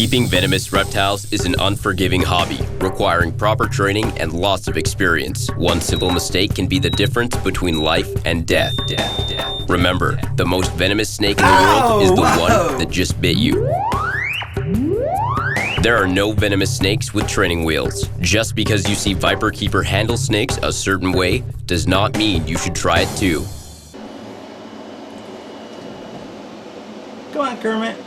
Keeping venomous reptiles is an unforgiving hobby, requiring proper training and lots of experience. One simple mistake can be the difference between life and death. Remember, the most venomous snake in the world is the one that just bit you. There are no venomous snakes with training wheels. Just because you see viperkeeper handle snakes a certain way does not mean you should try it too. Come on, Kermit.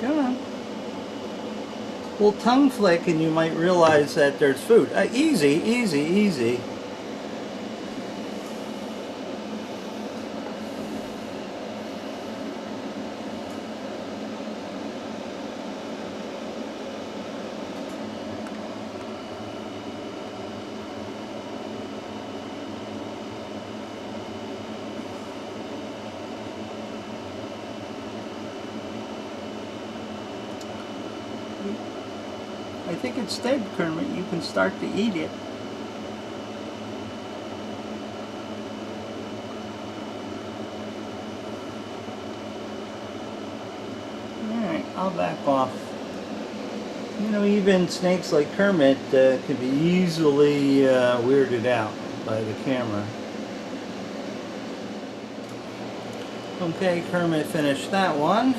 Come on. Well, tongue flick and you might realize that there's food. Easy, easy, easy. I think it's dead, Kermit. You can start to eat it. Alright, I'll back off. You know, even snakes like Kermit can be easily weirded out by the camera. Okay, Kermit finished that one.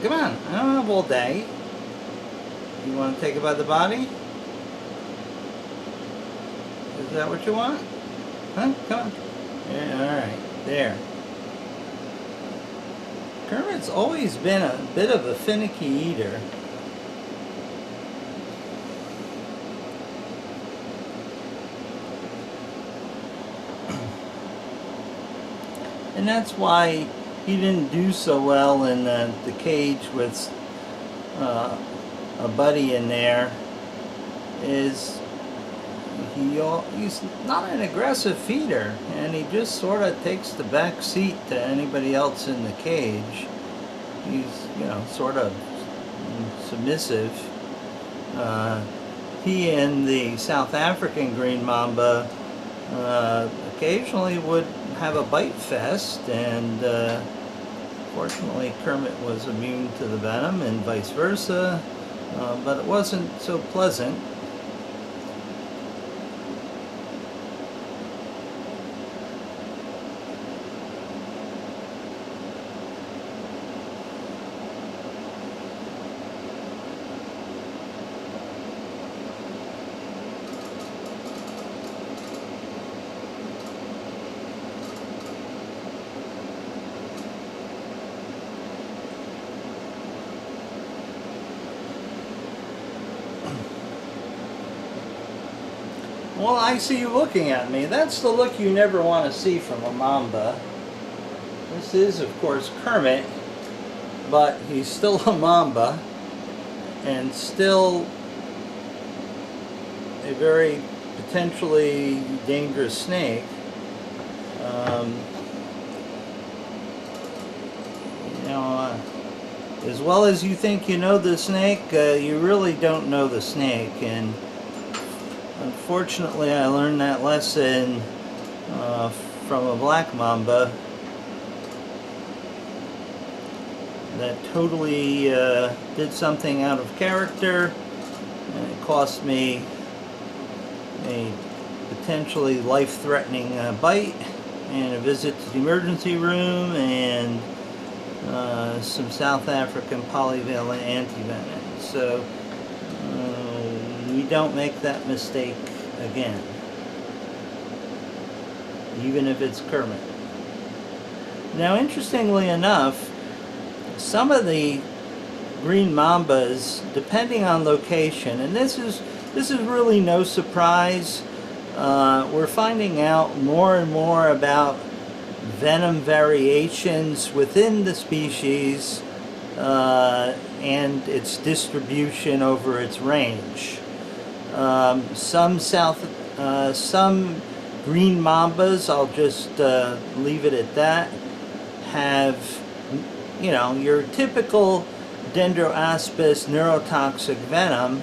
Come on, I don't have all day. You want to take it by the body? Is that what you want? Huh? Come on. Yeah, alright, there. Kermit's always been a bit of a finicky eater. And that's why he didn't do so well in the cage with a buddy in there. He's not an aggressive feeder, and he just sort of takes the back seat to anybody else in the cage. He's, you know, sort of submissive. He and the South African green mamba occasionally would have a bite fest, and fortunately Kermit was immune to the venom and vice versa, but it wasn't so pleasant. Well, I see you looking at me. That's the look you never want to see from a mamba. This is, of course, Kermit, but he's still a mamba and still a very potentially dangerous snake. You know, as well as you think you know the snake, you really don't know the snake. And unfortunately, I learned that lesson from a black mamba that totally did something out of character, and it cost me a potentially life-threatening bite and a visit to the emergency room and some South African polyvalent antivenom. So we don't make that mistake again, even if it's Kermit. Now, interestingly enough, some of the green mambas, depending on location, and this is really no surprise, we're finding out more and more about venom variations within the species and its distribution over its range. Some green mambas, I'll just leave it at that, have, you know, your typical Dendroaspis neurotoxic venom.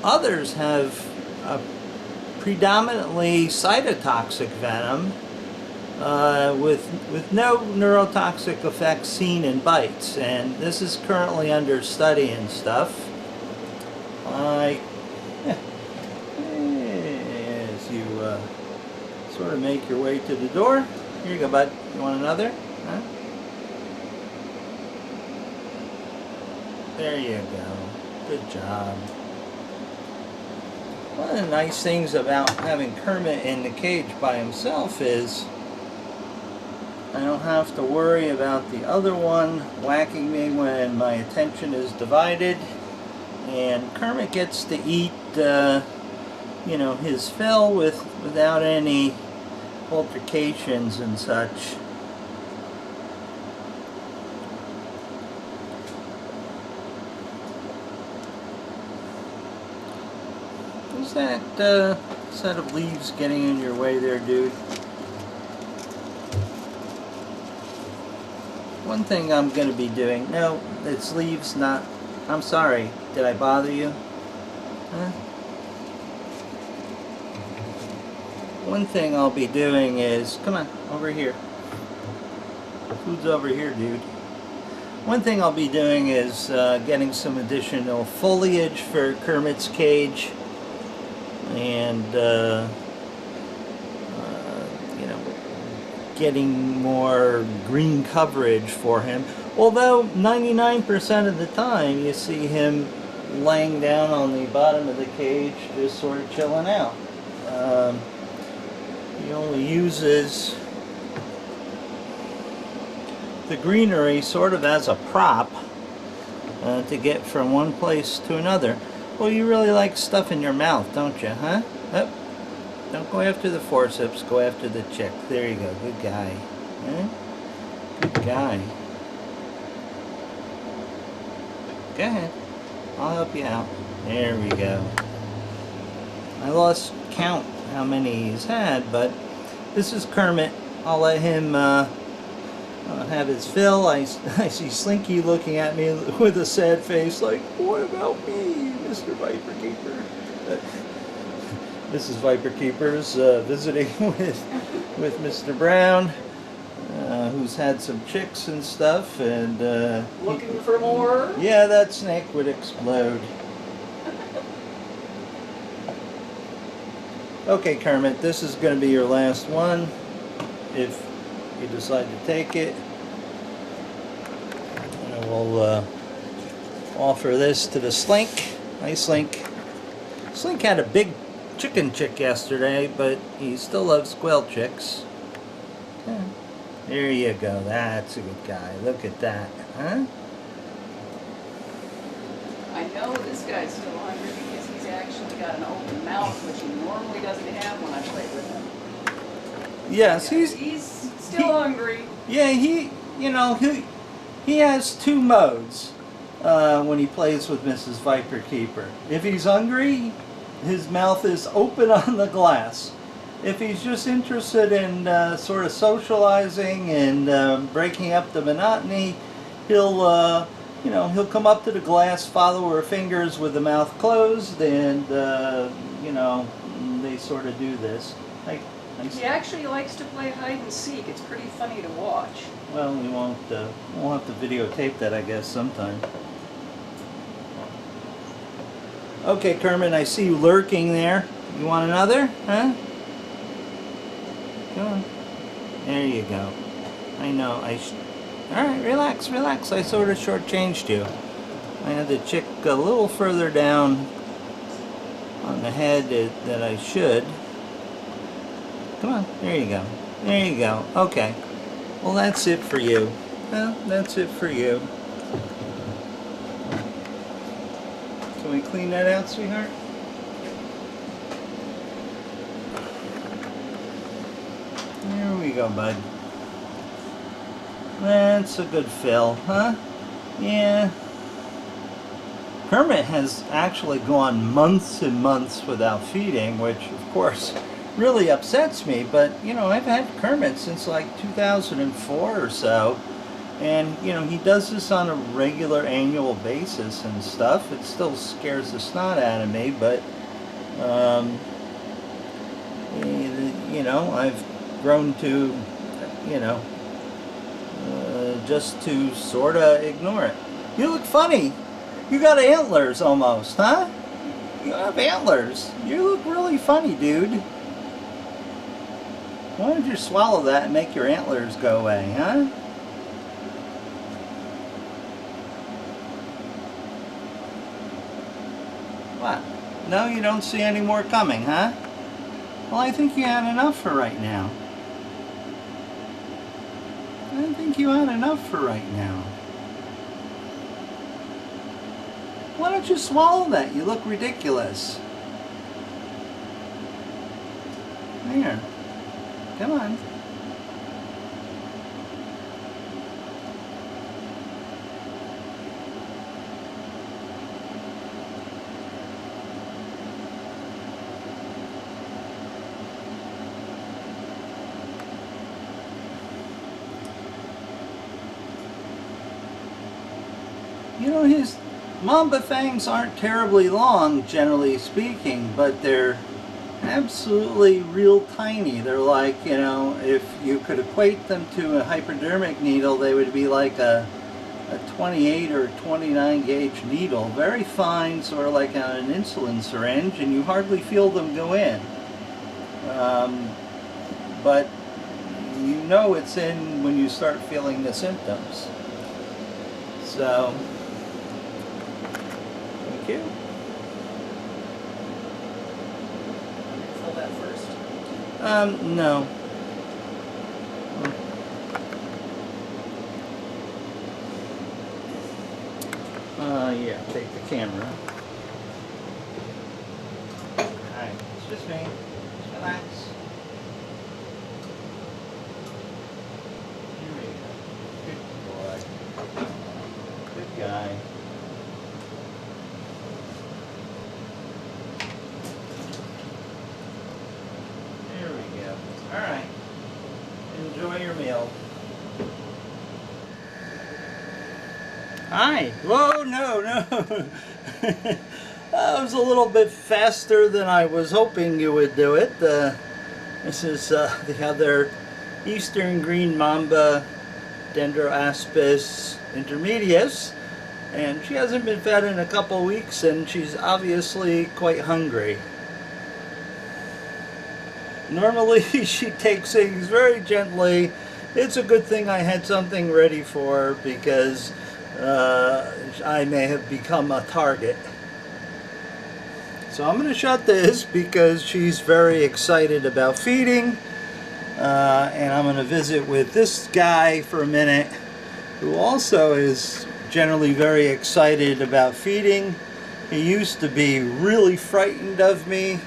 Others have a predominantly cytotoxic venom with no neurotoxic effects seen in bites, and this is currently under study and stuff. As you sort of make your way to the door. Here you go, bud. You want another? Huh? There you go. Good job. One of the nice things about having Kermit in the cage by himself is I don't have to worry about the other one whacking me when my attention is divided. And Kermit gets to eat, you know, his fill without any altercations and such. Is that set of leaves getting in your way there, dude? One thing I'm going to be doing... No, it's leaves, not... I'm sorry. Did I bother you? Huh? One thing I'll be doing is... Come on, over here. Food's over here, dude. One thing I'll be doing is getting some additional foliage for Kermit's cage. And, you know, getting more green coverage for him. Although 99% of the time you see him laying down on the bottom of the cage, just sort of chilling out. He only uses the greenery sort of as a prop to get from one place to another. Well, you really like stuff in your mouth, don't you, huh? Oh, don't go after the forceps, go after the chick. There you go, good guy. Huh? Good guy. Go ahead, I'll help you out. There we go. I lost count how many he's had, but this is Kermit. I'll let him have his fill. I see Slinky looking at me with a sad face like, what about me, Mr. Viperkeeper? This is Viperkeepers visiting with Mr. Brown, who's had some chicks and stuff, and looking for more? Yeah, that snake would explode. Okay, Kermit, this is going to be your last one, if you decide to take it. And we'll offer this to the Slink. Hi, Slink. Slink had a big chicken chick yesterday, but he still loves quail chicks. Okay. There you go. That's a good guy. Look at that. Huh? I know this guy's still hungry because he's actually got an open mouth, which he normally doesn't have when I play with him. Yes, he's still hungry. Yeah, you know, he has two modes when he plays with Mrs. Viperkeeper. If he's hungry, his mouth is open on the glass. If he's just interested in sort of socializing and breaking up the monotony, he'll you know, he'll come up to the glass, follow her fingers with the mouth closed, and you know, they sort of do this. He actually likes to play hide and seek. It's pretty funny to watch. Well, we'll have to videotape that, I guess, sometime. Okay, Kermit, I see you lurking there. You want another? Huh? Go on. There you go. I know. Alright, relax, relax. I sort of shortchanged you. I had the chick a little further down on the head that I should. Come on. There you go. There you go. Okay. Well, that's it for you. Well, that's it for you. Can we clean that out, sweetheart? There we go, bud. That's a good fill, huh? Yeah. Kermit has actually gone months and months without feeding, which, of course, really upsets me. But, you know, I've had Kermit since like 2004 or so. And, you know, he does this on a regular annual basis and stuff. It still scares the snot out of me, but Um, you know, I've grown to, you know, just to sort of ignore it. You look funny. You got antlers almost, huh? You have antlers. You look really funny, dude. Why don't you swallow that and make your antlers go away, huh? What? No, you don't see any more coming, huh? Well, I think you had enough for right now. I think you had enough for right now. Why don't you swallow that? You look ridiculous. There. Come on. You know, his Mamba fangs aren't terribly long, generally speaking, but they're absolutely real tiny. They're like, you know, if you could equate them to a hypodermic needle, they would be like a 28 or 29 gauge needle. Very fine, sort of like on an insulin syringe, and you hardly feel them go in. But you know it's in when you start feeling the symptoms. So, thank you. Fill that first. No. Yeah, take the camera. Alright, it's just me. Just relax. Here we go. Good boy. Good guy. There we go. Alright. Enjoy your meal. Hi. Whoa, no. That was a little bit faster than I was hoping you would do it. This is the other eastern green mamba, Dendroaspis intermedius, and she hasn't been fed in a couple weeks, and she's obviously quite hungry. Normally she takes things very gently. It's a good thing I had something ready for her, because I may have become a target. So I'm going to shut this because she's very excited about feeding, and I'm going to visit with this guy for a minute, who also is generally very excited about feeding. He used to be really frightened of me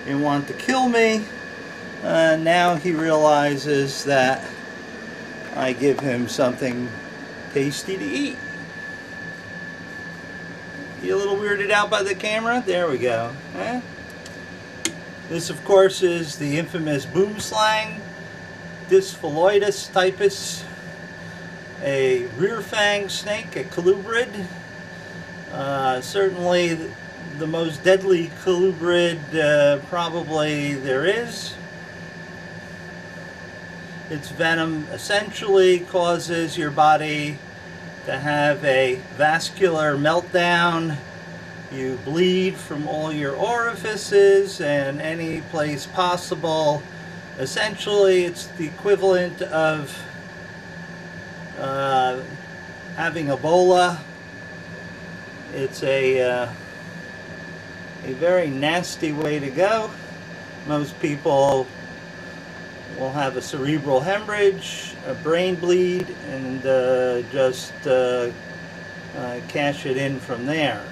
and want to kill me. Now he realizes that I give him something tasty to eat. You a little weirded out by the camera? There we go. Huh? This, of course, is the infamous boom slang, Dysphyloides typus, a rear fang snake, a colubrid. Certainly the most deadly colubrid probably there is. Its venom essentially causes your body to have a vascular meltdown. You bleed from all your orifices and any place possible. Essentially, it's the equivalent of having Ebola. It's a very nasty way to go. Most people will have a cerebral hemorrhage, a brain bleed, and just cash it in from there.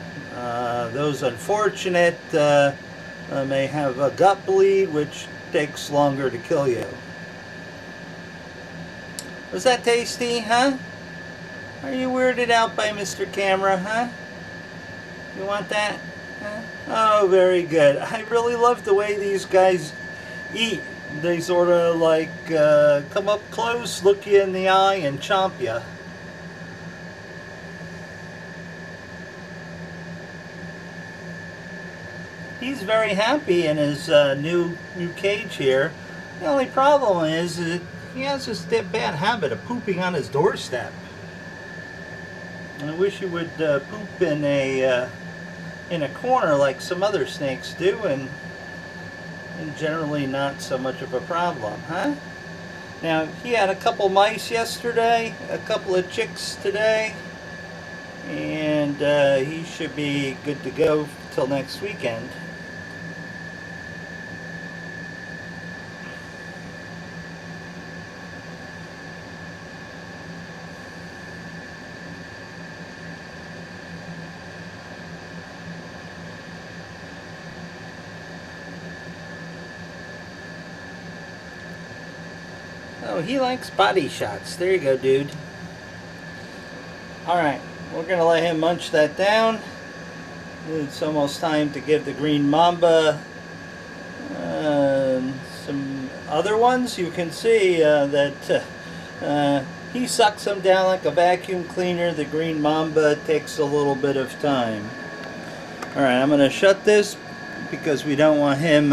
Those unfortunate may have a gut bleed, which takes longer to kill you. Was that tasty, huh? Are you weirded out by Mr. Camera, huh? You want that? Huh? Oh, very good. I really love the way these guys eat. They sort of like come up close, look you in the eye, and chomp you. he's very happy in his new cage here. The only problem is that he has this bad habit of pooping on his doorstep. I wish he would poop in a corner like some other snakes do, and generally not so much of a problem, huh? Now, he had a couple mice yesterday, a couple of chicks today, and he should be good to go till next weekend. Oh, he likes body shots. There you go, dude. Alright, we're going to let him munch that down. It's almost time to give the green mamba some other ones. You can see that he sucks them down like a vacuum cleaner. The green mamba takes a little bit of time. Alright, I'm going to shut this because we don't want him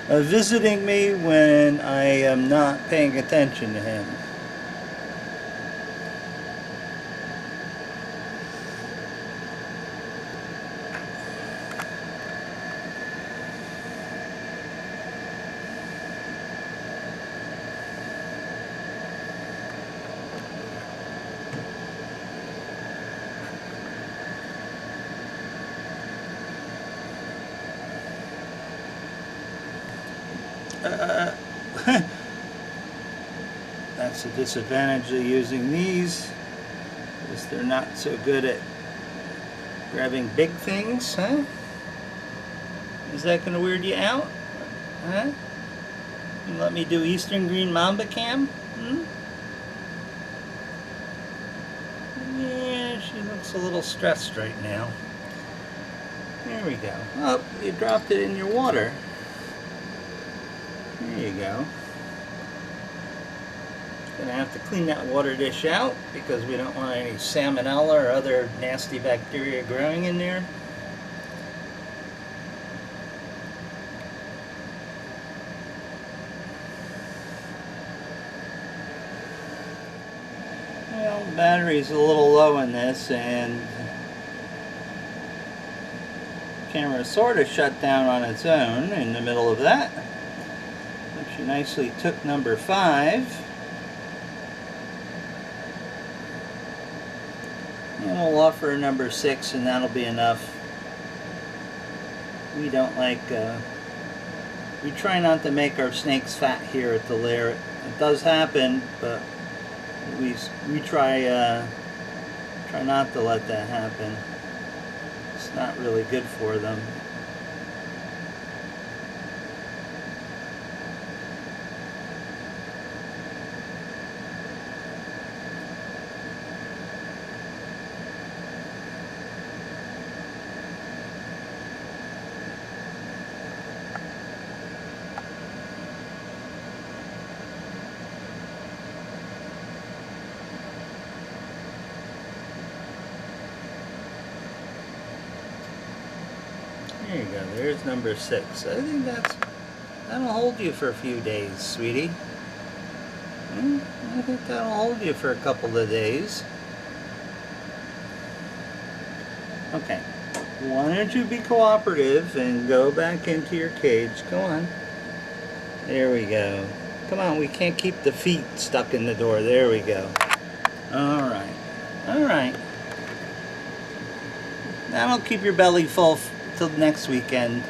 visiting me when I am not paying attention to him. That's the disadvantage of using these, is they're not so good at grabbing big things, huh? Is that going to weird you out? Huh? You let me do Eastern Green Mamba Cam? Hmm? Yeah, she looks a little stressed right now. There we go. Oh, you dropped it in your water. There you go. Gonna have to clean that water dish out because we don't want any salmonella or other nasty bacteria growing in there. Well, the battery's a little low in this, and the camera sort of shut down on its own in the middle of that. But she nicely took number 5. And we'll offer a number 6, and that'll be enough. We don't like, we try not to make our snakes fat here at the lair. It does happen, but we try not to let that happen. It's not really good for them. There you go, there's number 6. I think that'll hold you for a few days, sweetie. I think that'll hold you for a couple of days. Okay, why don't you be cooperative and go back into your cage? Go on. There we go. Come on, we can't keep the feet stuck in the door. There we go. Alright, alright. That'll keep your belly full till next weekend.